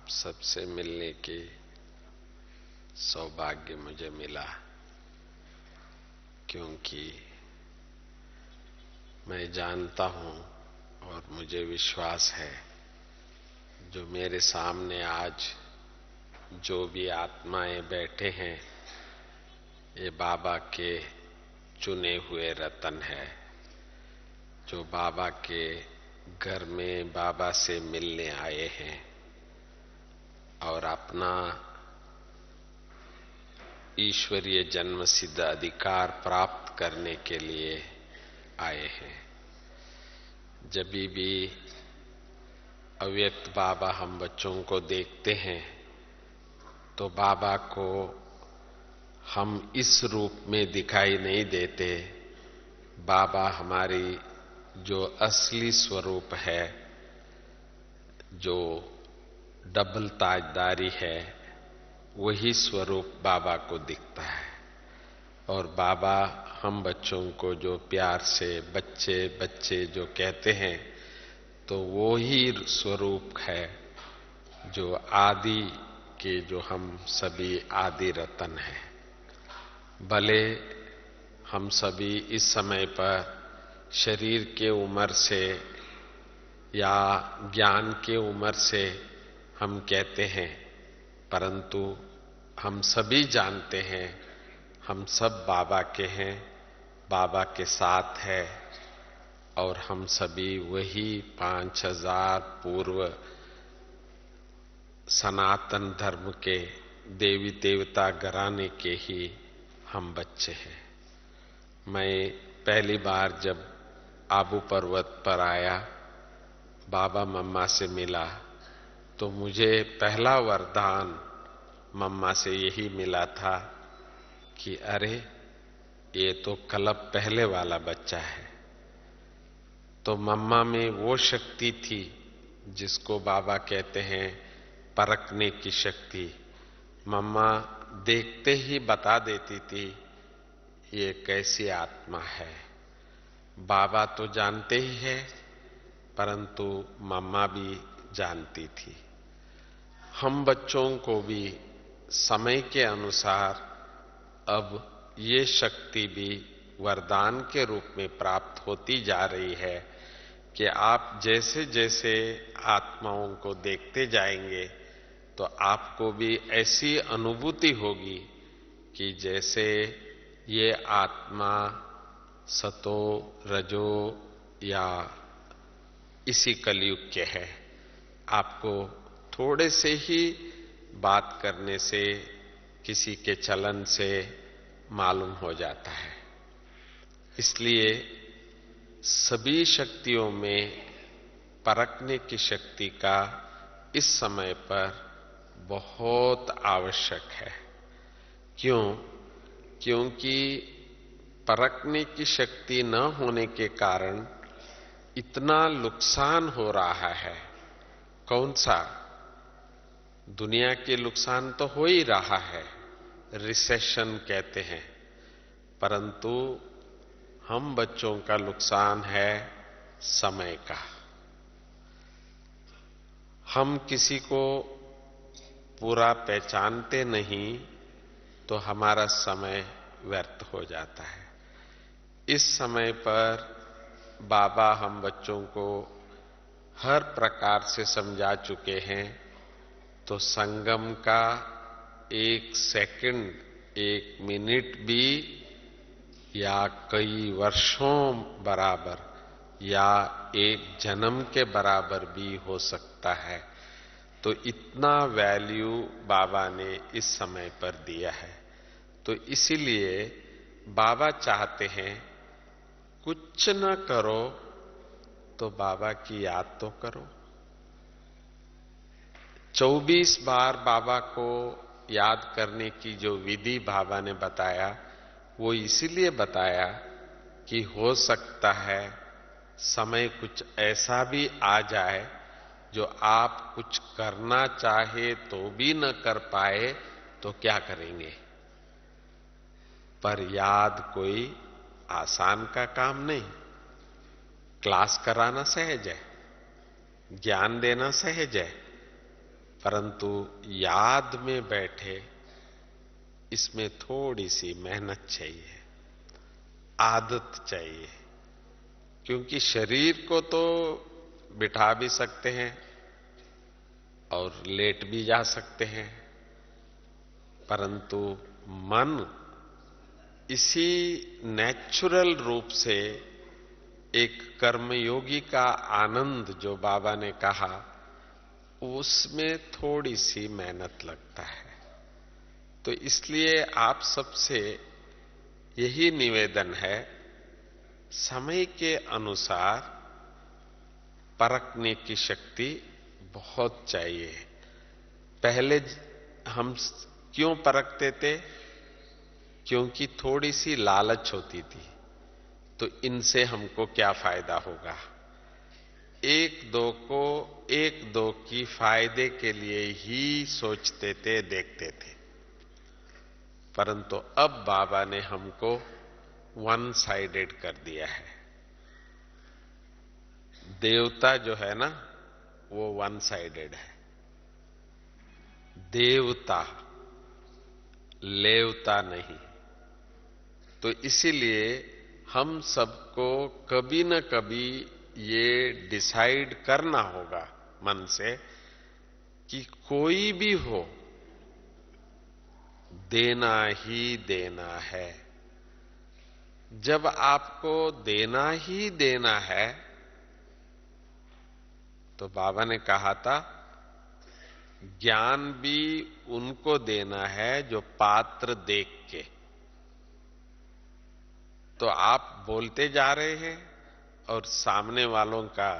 सबसे मिलने की सौभाग्य मुझे मिला, क्योंकि मैं जानता हूं और मुझे विश्वास है, जो मेरे सामने आज जो भी आत्माएं बैठे हैं, ये बाबा के चुने हुए रतन है, जो बाबा के घर में बाबा से मिलने आए हैं और अपना ईश्वरीय जन्म सिद्ध अधिकार प्राप्त करने के लिए आए हैं। जब भी अव्यक्त बाबा हम बच्चों को देखते हैं तो बाबा को हम इस रूप में दिखाई नहीं देते। बाबा हमारी जो असली स्वरूप है, जो डबल ताजदारी है, वही स्वरूप बाबा को दिखता है। और बाबा हम बच्चों को जो प्यार से बच्चे बच्चे जो कहते हैं, तो वो ही स्वरूप है जो आदि के, जो हम सभी आदि रतन हैं। भले हम सभी इस समय पर शरीर के उम्र से या ज्ञान के उम्र से हम कहते हैं, परंतु हम सभी जानते हैं हम सब बाबा के हैं, बाबा के साथ है, और हम सभी वही 5000 पूर्व सनातन धर्म के देवी देवता घराने के ही हम बच्चे हैं। मैं पहली बार जब आबू पर्वत पर आया, बाबा मम्मा से मिला, तो मुझे पहला वरदान मम्मा से यही मिला था कि अरे ये तो कल्प पहले वाला बच्चा है। तो मम्मा में वो शक्ति थी जिसको बाबा कहते हैं परखने की शक्ति। मम्मा देखते ही बता देती थी ये कैसी आत्मा है। बाबा तो जानते ही है, परंतु मम्मा भी जानती थी। हम बच्चों को भी समय के अनुसार अब ये शक्ति भी वरदान के रूप में प्राप्त होती जा रही है कि आप जैसे जैसे आत्माओं को देखते जाएंगे तो आपको भी ऐसी अनुभूति होगी कि जैसे ये आत्मा सतो रजो या इसी कलयुग के है। आपको थोड़े से ही बात करने से, किसी के चलन से मालूम हो जाता है। इसलिए सभी शक्तियों में परखने की शक्ति का इस समय पर बहुत आवश्यक है। क्यों? क्योंकि परखने की शक्ति न होने के कारण इतना नुकसान हो रहा है। कौन सा? दुनिया के नुकसान तो हो ही रहा है, रिसेशन कहते हैं, परंतु हम बच्चों का नुकसान है समय का। हम किसी को पूरा पहचानते नहीं तो हमारा समय व्यर्थ हो जाता है। इस समय पर बाबा हम बच्चों को हर प्रकार से समझा चुके हैं, तो संगम का 1 सेकंड, 1 मिनट भी या कई वर्षों बराबर या 1 जन्म के बराबर भी हो सकता है। तो इतना वैल्यू बाबा ने इस समय पर दिया है। तो इसीलिए बाबा चाहते हैं कुछ न करो तो बाबा की याद तो करो। 24 बार बाबा को याद करने की जो विधि बाबा ने बताया, वो इसीलिए बताया कि हो सकता है समय कुछ ऐसा भी आ जाए जो आप कुछ करना चाहे तो भी न कर पाए, तो क्या करेंगे? पर याद कोई आसान का काम नहीं। क्लास कराना सहज है, ज्ञान देना सहज है, परंतु याद में बैठे इसमें थोड़ी सी मेहनत चाहिए, आदत चाहिए। क्योंकि शरीर को तो बिठा भी सकते हैं और लेट भी जा सकते हैं, परंतु मन इसी नेचुरल रूप से एक कर्मयोगी का आनंद जो बाबा ने कहा, उसमें थोड़ी सी मेहनत लगता है। तो इसलिए आप सबसे यही निवेदन है, समय के अनुसार परखने की शक्ति बहुत चाहिए। पहले हम क्यों परखते थे? क्योंकि थोड़ी सी लालच होती थी, तो इनसे हमको क्या फायदा होगा, एक दो की फायदे के लिए ही सोचते थे, देखते थे। परंतु अब बाबा ने हमको वन साइडेड कर दिया है। देवता जो है ना, वो वन साइडेड है। देवता, लेवता नहीं। तो इसीलिए हम सबको कभी न कभी ये डिसाइड करना होगा मन से कि कोई भी हो, देना ही देना है। जब आपको देना ही देना है, तो बाबा ने कहा था, ज्ञान भी उनको देना है जो पात्र देख के। तो आप बोलते जा रहे हैं और सामने वालों का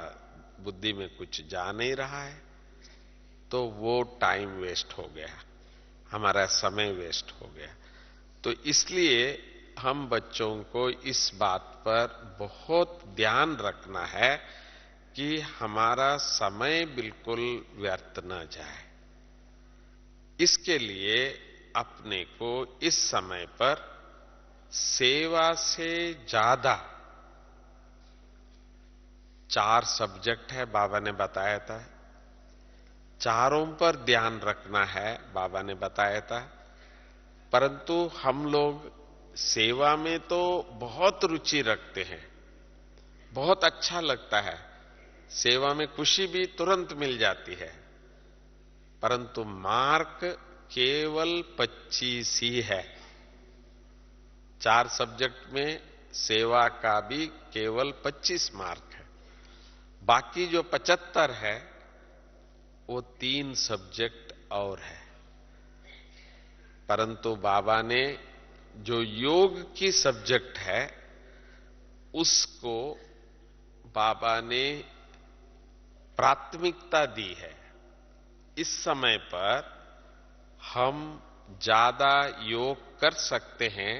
बुद्धि में कुछ जा नहीं रहा है, तो वो टाइम वेस्ट हो गया, हमारा समय वेस्ट हो गया। तो इसलिए हम बच्चों को इस बात पर बहुत ध्यान रखना है कि हमारा समय बिल्कुल व्यर्थ न जाए। इसके लिए अपने को इस समय पर सेवा से ज्यादा, 4 सब्जेक्ट है बाबा ने बताया था, चारों पर ध्यान रखना है बाबा ने बताया था। परंतु हम लोग सेवा में तो बहुत रुचि रखते हैं, बहुत अच्छा लगता है, सेवा में खुशी भी तुरंत मिल जाती है, परंतु मार्क केवल 25 ही है। 4 सब्जेक्ट में सेवा का भी केवल 25 मार्क है। बाकी जो 75 है वो 3 सब्जेक्ट और है। परंतु बाबा ने जो योग की सब्जेक्ट है, उसको बाबा ने प्राथमिकता दी है। इस समय पर हम ज्यादा योग कर सकते हैं,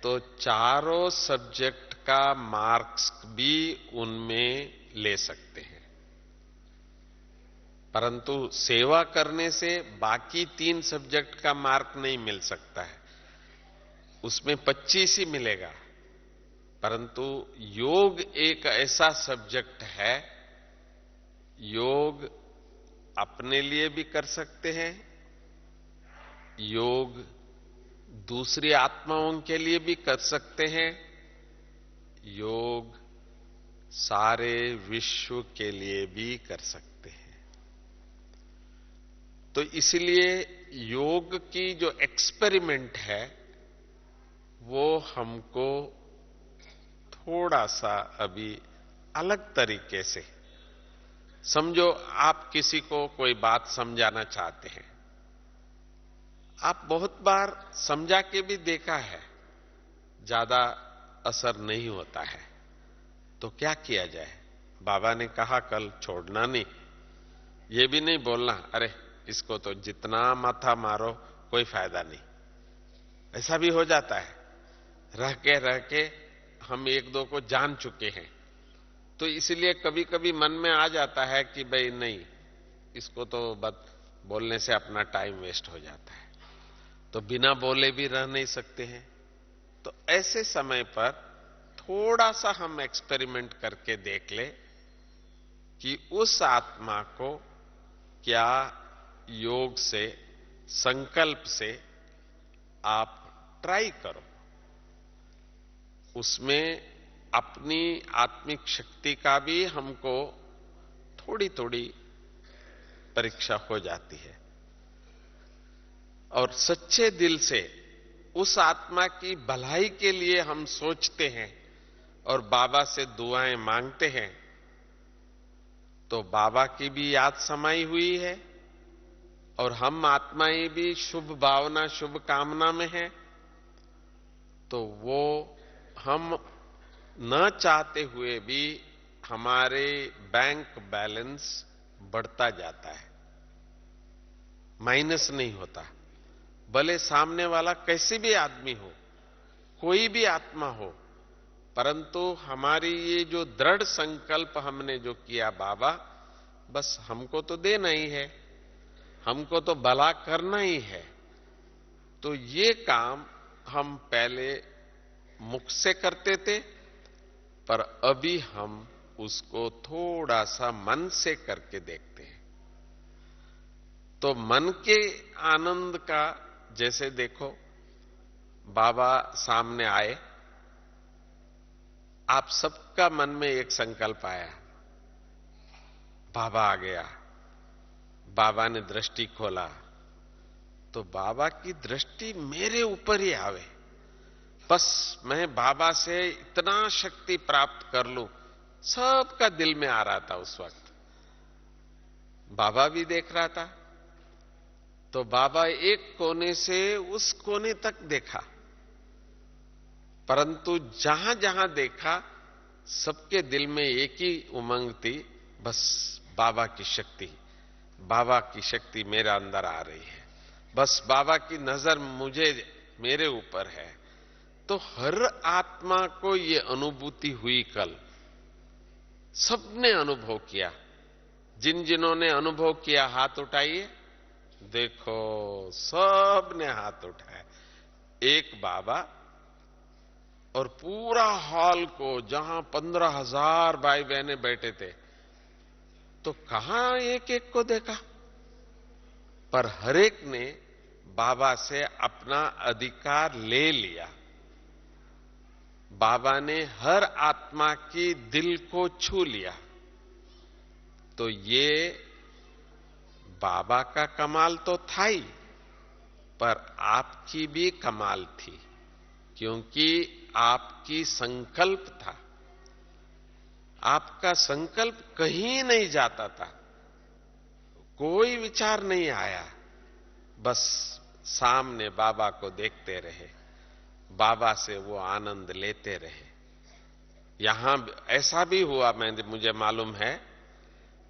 तो चारों सब्जेक्ट का मार्क्स भी उनमें ले सकते हैं। परंतु सेवा करने से बाकी 3 सब्जेक्ट का मार्क नहीं मिल सकता है, उसमें 25 ही मिलेगा। परंतु योग एक ऐसा सब्जेक्ट है, योग अपने लिए भी कर सकते हैं, योग दूसरी आत्माओं के लिए भी कर सकते हैं, योग सारे विश्व के लिए भी कर सकते हैं। तो इसलिए योग की जो एक्सपेरिमेंट है, वो हमको थोड़ा सा अभी अलग तरीके से, समझो आप किसी को कोई बात समझाना चाहते हैं, आप बहुत बार समझा के भी देखा है, ज्यादा असर नहीं होता है, तो क्या किया जाए? बाबा ने कहा कल छोड़ना नहीं, ये भी नहीं बोलना अरे इसको तो जितना माथा मारो कोई फायदा नहीं। ऐसा भी हो जाता है, रह के हम 1-2 को जान चुके हैं, तो इसलिए कभी कभी मन में आ जाता है कि भाई नहीं, इसको तो बस बोलने से अपना टाइम वेस्ट हो जाता है, तो बिना बोले भी रह नहीं सकते हैं। तो ऐसे समय पर थोड़ा सा हम एक्सपेरिमेंट करके देख ले कि उस आत्मा को क्या योग से, संकल्प से आप ट्राई करो। उसमें अपनी आत्मिक शक्ति का भी हमको थोड़ी थोड़ी परीक्षा हो जाती है, और सच्चे दिल से उस आत्मा की भलाई के लिए हम सोचते हैं और बाबा से दुआएं मांगते हैं, तो बाबा की भी याद समाई हुई है और हम आत्माएं भी शुभ भावना, शुभ कामना में हैं, तो वो हम न चाहते हुए भी हमारे बैंक बैलेंस बढ़ता जाता है, माइनस नहीं होता। भले सामने वाला कैसे भी आदमी हो, कोई भी आत्मा हो, परंतु हमारी ये जो दृढ़ संकल्प हमने जो किया, बाबा बस हमको तो देना ही है, हमको तो भला करना ही है, तो ये काम हम पहले मुख से करते थे, पर अभी हम उसको थोड़ा सा मन से करके देखते हैं। तो मन के आनंद का, जैसे देखो बाबा सामने आए, आप सबका मन में एक संकल्प आया, बाबा आ गया, बाबा ने दृष्टि खोला, तो बाबा की दृष्टि मेरे ऊपर ही आवे, बस मैं बाबा से इतना शक्ति प्राप्त कर लूं, सबका दिल में आ रहा था उस वक्त। बाबा भी देख रहा था, तो बाबा एक कोने से उस कोने तक देखा, परंतु जहां जहां देखा सबके दिल में एक ही उमंग थी, बस बाबा की शक्ति, बाबा की शक्ति मेरे अंदर आ रही है, बस बाबा की नजर मुझे, मेरे ऊपर है। तो हर आत्मा को ये अनुभूति हुई कल, सबने अनुभव किया। जिन जिन्होंने अनुभव किया हाथ उठाइए, देखो सबने हाथ उठाया। एक बाबा और पूरा हॉल को, जहां 15,000 भाई बहने बैठे थे, तो कहां एक एक को देखा, पर हर एक ने बाबा से अपना अधिकार ले लिया। बाबा ने हर आत्मा की दिल को छू लिया। तो ये बाबा का कमाल तो था ही, पर आपकी भी कमाल थी, क्योंकि आपकी संकल्प था। आपका संकल्प कहीं नहीं जाता था, कोई विचार नहीं आया, बस सामने बाबा को देखते रहे, बाबा से वो आनंद लेते रहे। यहां ऐसा भी हुआ, मुझे मालूम है,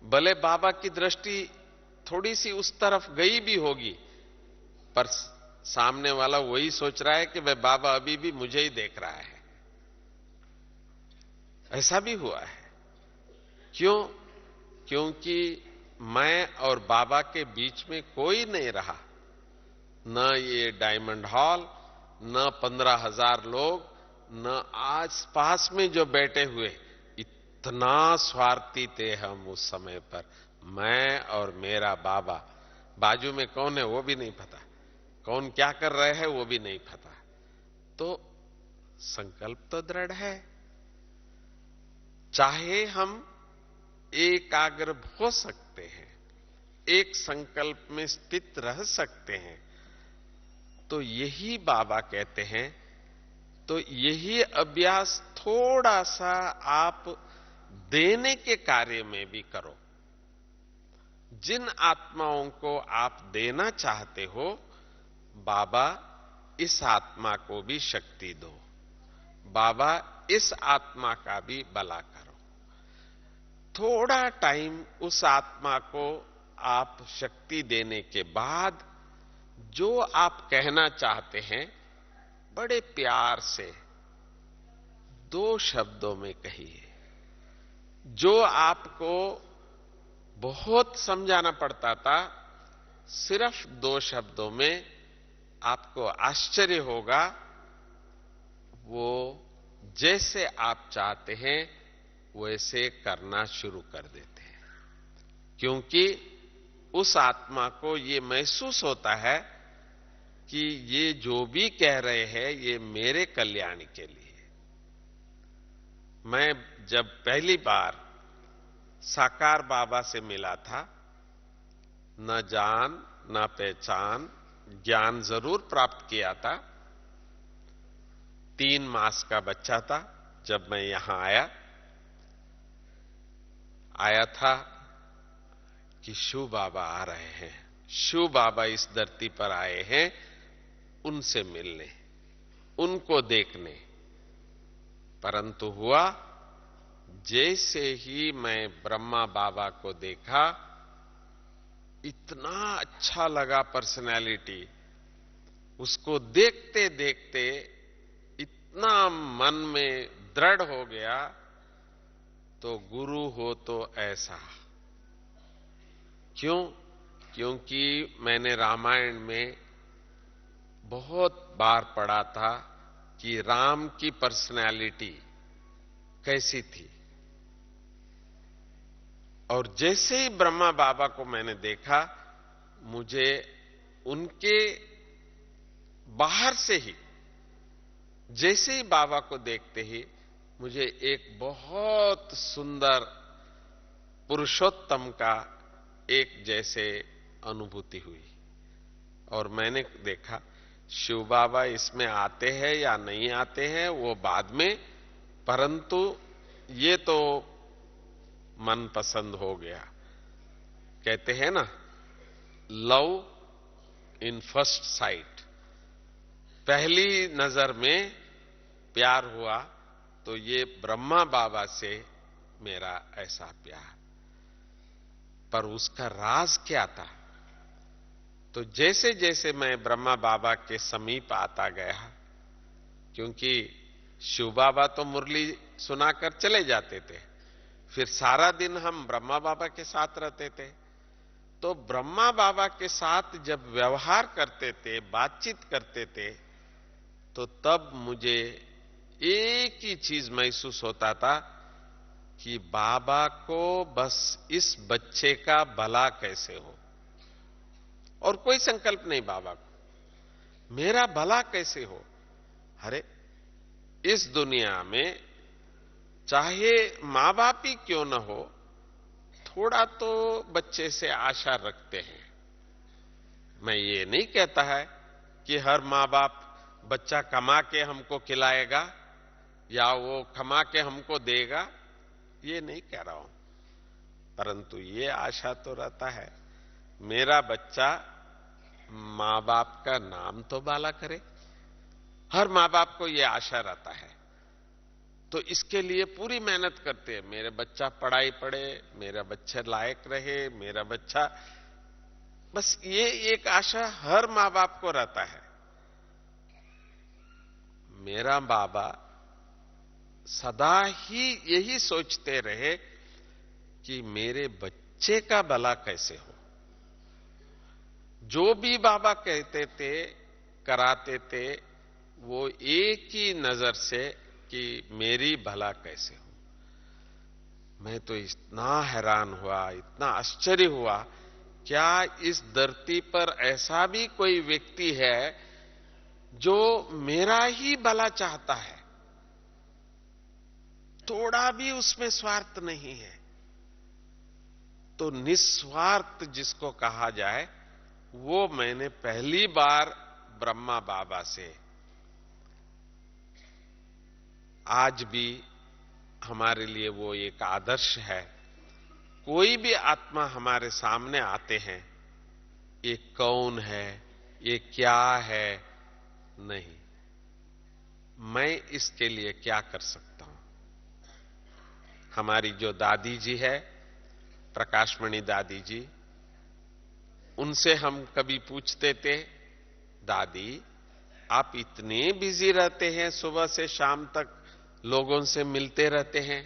भले बाबा की दृष्टि थोड़ी सी उस तरफ गई भी होगी, पर सामने वाला वही सोच रहा है कि वह बाबा अभी भी मुझे ही देख रहा है। ऐसा भी हुआ है। क्यों? क्योंकि मैं और बाबा के बीच में कोई नहीं रहा, न ये डायमंड हॉल, न 15,000 लोग, न आस पास में जो बैठे हुए, इतना स्वार्थी थे हम उस समय पर। मैं और मेरा बाबा, बाजू में कौन है वो भी नहीं पता, कौन क्या कर रहे हैं वो भी नहीं पता। तो संकल्प तो दृढ़ है, चाहे हम एकाग्र हो सकते हैं, एक संकल्प में स्थित रह सकते हैं। तो यही बाबा कहते हैं, तो यही अभ्यास थोड़ा सा आप देने के कार्य में भी करो। जिन आत्माओं को आप देना चाहते हो, बाबा इस आत्मा को भी शक्ति दो, बाबा इस आत्मा का भी भला करो। थोड़ा टाइम उस आत्मा को आप शक्ति देने के बाद जो आप कहना चाहते हैं, बड़े प्यार से 2 शब्दों में कहिए। जो आपको बहुत समझाना पड़ता था, सिर्फ 2 शब्दों में आपको आश्चर्य होगा। वो जैसे आप चाहते हैं वैसे करना शुरू कर देते हैं, क्योंकि उस आत्मा को ये महसूस होता है कि ये जो भी कह रहे हैं ये मेरे कल्याण के लिए। मैं जब पहली बार साकार बाबा से मिला था, न जान न पहचान, ज्ञान जरूर प्राप्त किया था। 3 मास का बच्चा था जब मैं यहां आया था कि शिव बाबा आ रहे हैं, शिव बाबा इस धरती पर आए हैं उनसे मिलने, उनको देखने। परंतु हुआ, जैसे ही मैं ब्रह्मा बाबा को देखा, इतना अच्छा लगा पर्सनैलिटी, उसको देखते देखते इतना मन में दृढ़ हो गया, तो गुरु हो तो ऐसा। क्यों? क्योंकि मैंने रामायण में बहुत बार पढ़ा था कि राम की पर्सनैलिटी कैसी थी, और जैसे ही ब्रह्मा बाबा को मैंने देखा, मुझे उनके बाहर से ही, जैसे ही बाबा को देखते ही मुझे एक बहुत सुंदर पुरुषोत्तम का एक जैसे अनुभूति हुई। और मैंने देखा शिव बाबा इसमें आते हैं या नहीं आते हैं वो बाद में, परंतु ये तो मन पसंद हो गया। कहते हैं ना, लव इन फर्स्ट साइट, पहली नजर में प्यार हुआ। तो ये ब्रह्मा बाबा से मेरा ऐसा प्यार। पर उसका राज क्या था? तो जैसे जैसे मैं ब्रह्मा बाबा के समीप आता गया, क्योंकि शिव बाबा तो मुरली सुनाकर चले जाते थे, फिर सारा दिन हम ब्रह्मा बाबा के साथ रहते थे। तो ब्रह्मा बाबा के साथ जब व्यवहार करते थे, बातचीत करते थे, तो तब मुझे एक ही चीज महसूस होता था कि बाबा को बस इस बच्चे का भला कैसे हो, और कोई संकल्प नहीं बाबा को, मेरा भला कैसे हो। अरे इस दुनिया में चाहे मां बाप ही क्यों न हो, थोड़ा तो बच्चे से आशा रखते हैं। मैं ये नहीं कहता है कि हर मां बाप बच्चा कमा के हमको खिलाएगा या वो कमा के हमको देगा, ये नहीं कह रहा हूं, परंतु ये आशा तो रहता है मेरा बच्चा मां बाप का नाम तो बाला करे। हर मां बाप को ये आशा रहता है, तो इसके लिए पूरी मेहनत करते हैं, मेरे बच्चा पढ़ाई पढ़े, मेरा बच्चा लायक रहे, मेरा बच्चा, बस ये एक आशा हर मां बाप को रहता है। मेरा बाबा सदा ही यही सोचते रहे कि मेरे बच्चे का भला कैसे हो। जो भी बाबा कहते थे, कराते थे, वो एक ही नजर से कि मेरी भला कैसे हो। मैं तो इतना हैरान हुआ, इतना आश्चर्य हुआ, क्या इस धरती पर ऐसा भी कोई व्यक्ति है जो मेरा ही भला चाहता है, थोड़ा भी उसमें स्वार्थ नहीं है। तो निस्वार्थ जिसको कहा जाए, वो मैंने पहली बार ब्रह्मा बाबा से, आज भी हमारे लिए वो एक आदर्श है। कोई भी आत्मा हमारे सामने आते हैं, ये कौन है, ये क्या है, नहीं, मैं इसके लिए क्या कर सकता हूं। हमारी जो दादी जी है, प्रकाशमणि दादी जी, उनसे हम कभी पूछते थे, दादी आप इतने बिजी रहते हैं, सुबह से शाम तक लोगों से मिलते रहते हैं,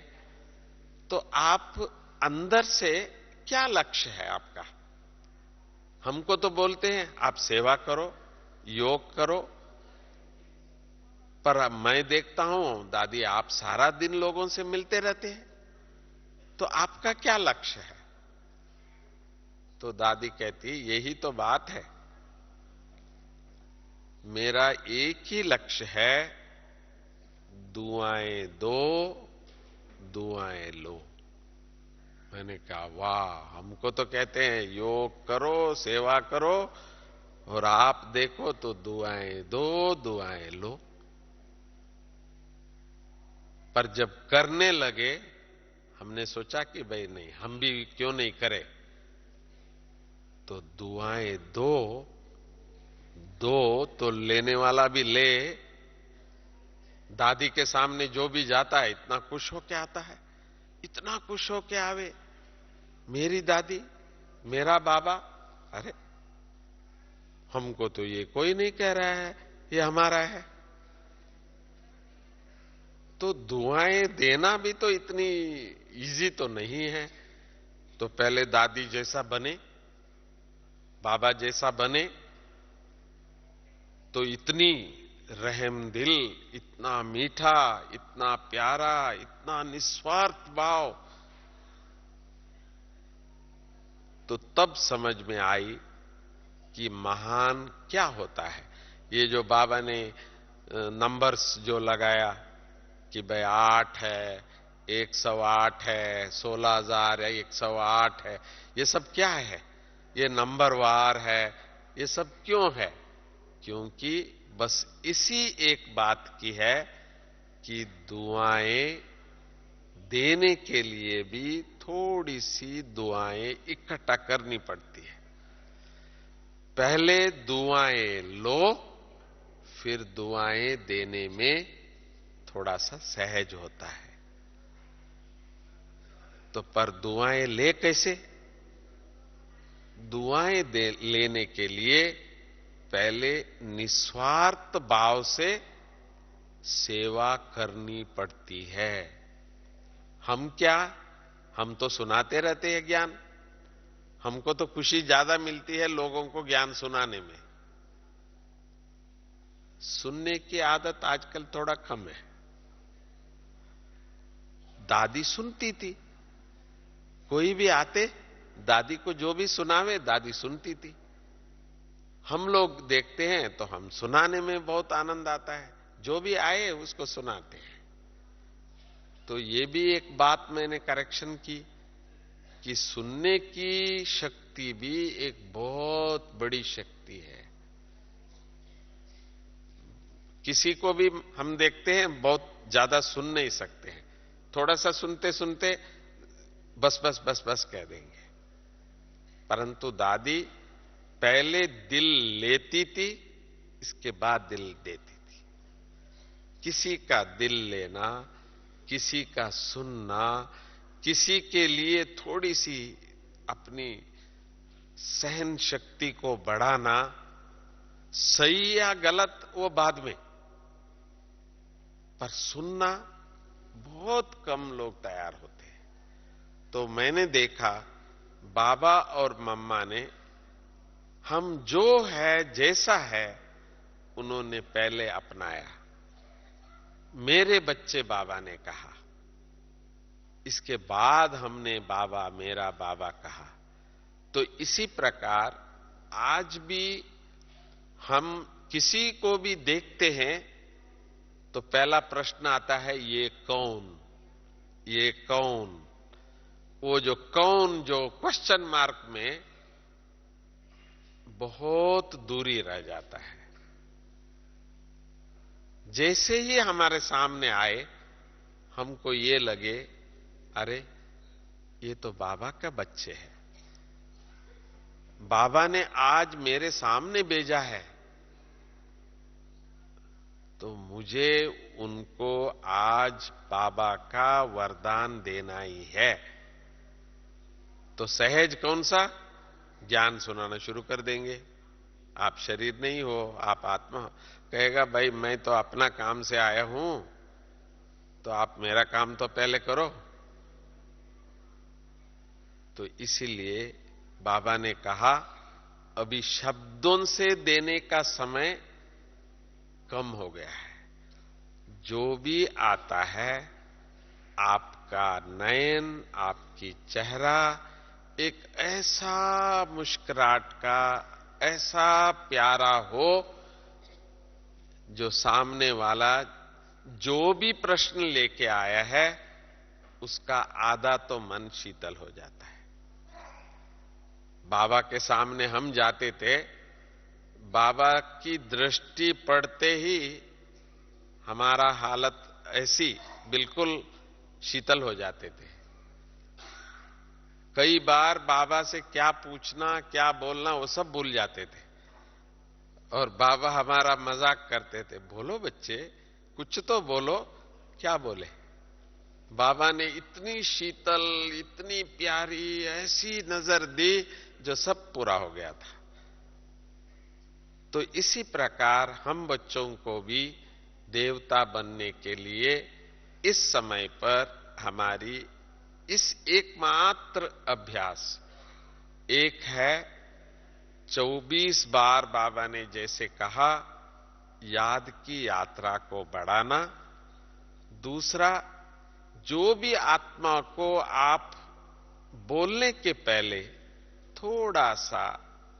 तो आप अंदर से क्या लक्ष्य है आपका? हमको तो बोलते हैं आप सेवा करो, योग करो, पर मैं देखता हूं दादी आप सारा दिन लोगों से मिलते रहते हैं, तो आपका क्या लक्ष्य है? तो दादी कहती यही तो बात है, मेरा एक ही लक्ष्य है, दुआएं दो, दुआएं लो। मैंने कहा वाह, हमको तो कहते हैं योग करो, सेवा करो, और आप देखो तो दुआएं दो, दुआएं लो। पर जब करने लगे, हमने सोचा कि भाई नहीं, हम भी क्यों नहीं करें। तो दुआएं दो, दो तो लेने वाला भी ले। दादी के सामने जो भी जाता है इतना खुश होके आता है, इतना खुश होके आवे, मेरी दादी, मेरा बाबा। अरे हमको तो ये कोई नहीं कह रहा है ये हमारा है। तो दुआएं देना भी तो इतनी इजी तो नहीं है। तो पहले दादी जैसा बने, बाबा जैसा बने, तो इतनी रहमदिल, इतना मीठा, इतना प्यारा, इतना निस्वार्थ भाव। तो तब समझ में आई कि महान क्या होता है। ये जो बाबा ने नंबर्स जो लगाया कि भाई 8 है, 108 है, 16,108 है, ये सब क्या है? ये नंबरवार है। ये सब क्यों है? क्योंकि बस इसी एक बात की है कि दुआएं देने के लिए भी थोड़ी सी दुआएं इकट्ठा करनी पड़ती है। पहले दुआएं लो, फिर दुआएं देने में थोड़ा सा सहज होता है। तो पर दुआएं ले कैसे? दुआएं लेने के लिए पहले निस्वार्थ भाव से सेवा करनी पड़ती है। हम क्या, हम तो सुनाते रहते हैं ज्ञान। हमको तो खुशी ज्यादा मिलती है लोगों को ज्ञान सुनाने में। सुनने की आदत आजकल थोड़ा कम है। दादी सुनती थी, कोई भी आते दादी को जो भी सुनावे दादी सुनती थी। हम लोग देखते हैं तो हम सुनाने में बहुत आनंद आता है, जो भी आए उसको सुनाते हैं। तो ये भी एक बात मैंने करेक्शन की कि सुनने की शक्ति भी एक बहुत बड़ी शक्ति है। किसी को भी हम देखते हैं बहुत ज्यादा सुन नहीं सकते हैं, थोड़ा सा सुनते सुनते बस बस बस बस कह देंगे। परंतु दादी पहले दिल लेती थी, इसके बाद दिल देती थी। किसी का दिल लेना, किसी का सुनना, किसी के लिए थोड़ी सी अपनी सहन शक्ति को बढ़ाना, सही या गलत वो बाद में, पर सुनना बहुत कम लोग तैयार होते हैं। तो मैंने देखा बाबा और मम्मा ने हम जो है जैसा है उन्होंने पहले अपनाया। मेरे बच्चे बाबा ने कहा, इसके बाद हमने बाबा मेरा बाबा कहा। तो इसी प्रकार आज भी हम किसी को भी देखते हैं तो पहला प्रश्न आता है ये कौन, ये कौन। वो जो कौन जो क्वेश्चन मार्क में बहुत दूरी रह जाता है। जैसे ही हमारे सामने आए हमको ये लगे अरे ये तो बाबा का बच्चे हैं, बाबा ने आज मेरे सामने भेजा है, तो मुझे उनको आज बाबा का वरदान देना ही है। तो सहज कौन सा, ज्ञान सुनाना शुरू कर देंगे। आप शरीर नहीं हो, आप आत्मा हो। कहेगा भाई मैं तो अपना काम से आया हूं, तो आप मेरा काम तो पहले करो। तो इसीलिए बाबा ने कहा अभी शब्दों से देने का समय कम हो गया है। जो भी आता है आपका नयन, आपकी चेहरा, एक ऐसा मुस्कुराहट का ऐसा प्यारा हो जो सामने वाला जो भी प्रश्न लेके आया है उसका आधा तो मन शीतल हो जाता है। बाबा के सामने हम जाते थे, बाबा की दृष्टि पड़ते ही हमारा हालत ऐसी बिल्कुल शीतल हो जाते थे। कई बार बाबा से क्या पूछना क्या बोलना वो सब भूल जाते थे और बाबा हमारा मजाक करते थे, बोलो बच्चे कुछ तो बोलो। क्या बोले? बाबा ने इतनी शीतल इतनी प्यारी ऐसी नजर दी जो सब पूरा हो गया था। तो इसी प्रकार हम बच्चों को भी देवता बनने के लिए इस समय पर हमारी इस एकमात्र अभ्यास एक है, 24 बार बाबा ने जैसे कहा याद की यात्रा को बढ़ाना। दूसरा, जो भी आत्मा को आप बोलने के पहले थोड़ा सा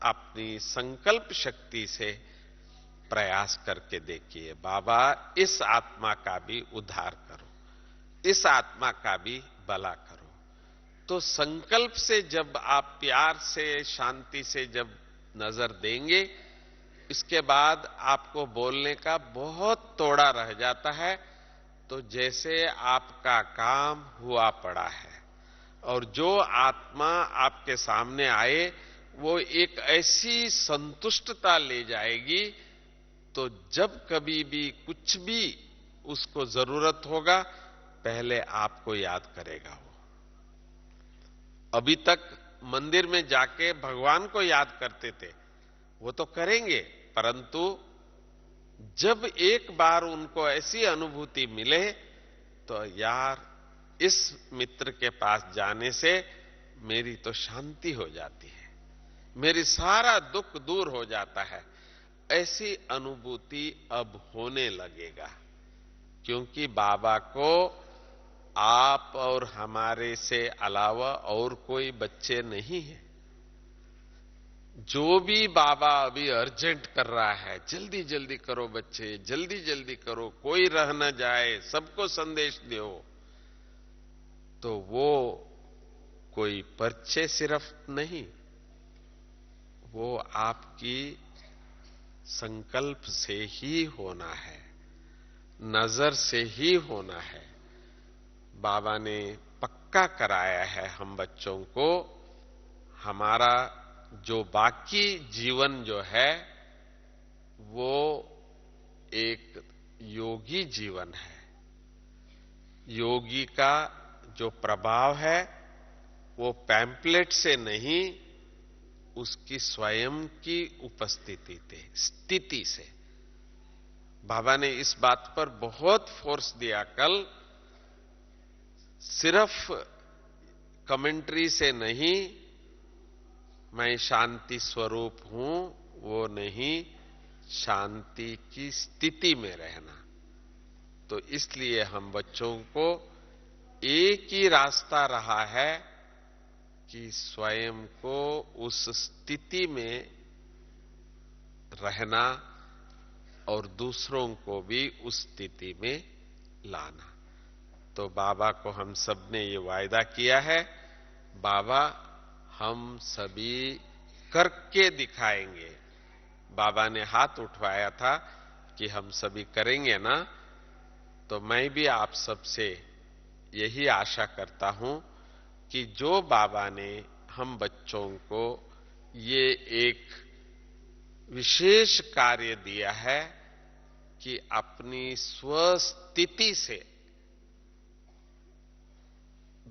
अपनी संकल्प शक्ति से प्रयास करके देखिए, बाबा इस आत्मा का भी उद्धार करो, इस आत्मा का भी भला करो। तो संकल्प से जब आप प्यार से शांति से जब नजर देंगे, इसके बाद आपको बोलने का बहुत थोड़ा रह जाता है। तो जैसे आपका काम हुआ पड़ा है और जो आत्मा आपके सामने आए वो एक ऐसी संतुष्टता ले जाएगी, तो जब कभी भी कुछ भी उसको जरूरत होगा पहले आपको याद करेगा। वो अभी तक मंदिर में जाके भगवान को याद करते थे, वो तो करेंगे, परंतु जब एक बार उनको ऐसी अनुभूति मिले तो यार इस मित्र के पास जाने से मेरी तो शांति हो जाती है, मेरी सारा दुख दूर हो जाता है, ऐसी अनुभूति अब होने लगेगा। क्योंकि बाबा को आप और हमारे से अलावा और कोई बच्चे नहीं है। जो भी बाबा अभी अर्जेंट कर रहा है, जल्दी जल्दी करो बच्चे, जल्दी जल्दी करो, कोई रह न जाए, सबको संदेश दो, तो वो कोई पर्चे सिर्फ नहीं, वो आपकी संकल्प से ही होना है, नजर से ही होना है। बाबा ने पक्का कराया है हम बच्चों को, हमारा जो बाकी जीवन जो है वो एक योगी जीवन है। योगी का जो प्रभाव है वो पैम्पलेट से नहीं, उसकी स्वयं की उपस्थिति से, स्थिति से। बाबा ने इस बात पर बहुत फोर्स दिया कल, सिर्फ कमेंट्री से नहीं, मैं शांति स्वरूप हूं वो नहीं, शांति की स्थिति में रहना। तो इसलिए हम बच्चों को एक ही रास्ता रहा है कि स्वयं को उस स्थिति में रहना और दूसरों को भी उस स्थिति में लाना। तो बाबा को हम सब ने ये वायदा किया है, बाबा हम सभी करके दिखाएंगे। बाबा ने हाथ उठवाया था कि हम सभी करेंगे ना, तो मैं भी आप सबसे यही आशा करता हूं कि जो बाबा ने हम बच्चों को ये एक विशेष कार्य दिया है कि अपनी स्वस्थिति से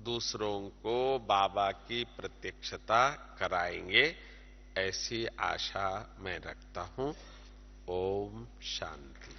दूसरों को बाबा की प्रत्यक्षता कराएंगे, ऐसी आशा मैं रखता हूं। ओम शांति।